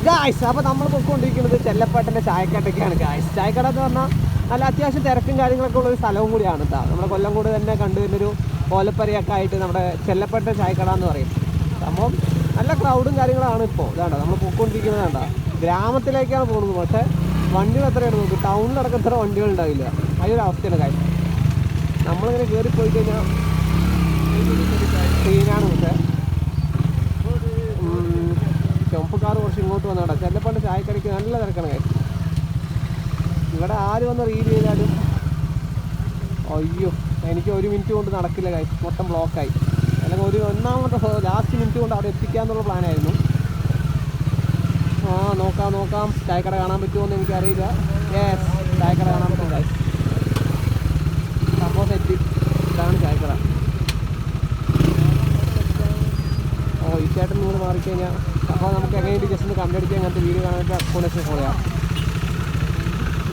Guys. അപ്പോൾ നമ്മൾ പോയിക്കൊണ്ടിരിക്കുന്നത് ചെല്ലപ്പാട്ടിൻ്റെ ചായക്കടയ്ക്കാണ് ഗായ്സ്. ചായക്കട എന്ന് പറഞ്ഞാൽ നല്ല അത്യാവശ്യം തിരക്കും കാര്യങ്ങളൊക്കെ ഉള്ളൊരു സ്ഥലവും കൂടിയാണ് കേട്ടോ. നമ്മുടെ കൊല്ലംകോട് തന്നെ കണ്ടുവരുന്നൊരു ഓലപ്പരയൊക്കെ ആയിട്ട് നമ്മുടെ ചെല്ലപ്പാട്ടിൻ്റെ ചായക്കട എന്ന് പറയും. സംഭവം നല്ല ക്രൗഡും കാര്യങ്ങളാണ് ഇപ്പോൾ. ഇതാണ്ടോ നമ്മൾ പോയിക്കൊണ്ടിരിക്കുന്നത് വേണ്ട, ഗ്രാമത്തിലേക്കാണ് പോകുന്നത്. പക്ഷേ വണ്ടികൾ എത്രയാണ് നോക്കും, ടൗണിലടക്കം എത്ര വണ്ടികൾ ഉണ്ടാവില്ല. അതിനൊരു അവസ്ഥയാണ് കാര്യം. നമ്മളിങ്ങനെ കയറി പോയി കഴിഞ്ഞാൽ സീനാണ്. പക്ഷേ ചുമപ്പുകാർ കുറച്ച് ഇങ്ങോട്ട് വന്നാടാ. ചെല്ലപ്പാട്ട് ചായക്കടയ്ക്ക് നല്ല തിരക്കാണ് കാര്യം. ഇവിടെ ആര് വന്ന് റീൽ ചെയ്താലും അയ്യോ എനിക്ക് 1 മിനിറ്റ് കൊണ്ട് നടക്കില്ല കാര്യം, മൊത്തം ബ്ലോക്കായി. അല്ലെങ്കിൽ ഒന്നാമത്തെ ലാസ്റ്റ് മിനിറ്റ് കൊണ്ട് അവിടെ എത്തിക്കാന്നുള്ള പ്ലാനായിരുന്നു. നോക്കാം ചായക്കട കാണാൻ പറ്റുമോ എന്ന് എനിക്കറിയില്ല. യെസ്, ചായക്കട കാണാൻ പറ്റും കാര്യം. സംഭവം സെറ്റ്. ഇതാണ് ചായക്കട. ഈ ചേട്ടൻ ഇങ്ങോട്ട് മാറിക്കഴിഞ്ഞാൽ അപ്പോൾ നമുക്ക് എങ്ങനെയും ജസ്റ്റ് ഒന്ന് കണ്ടടിക്കാൻ അങ്ങനത്തെ വീഡിയോ കാണാനൊക്കെ അക്കൗണ്ട് ഫോളോ ചെയ്യാം.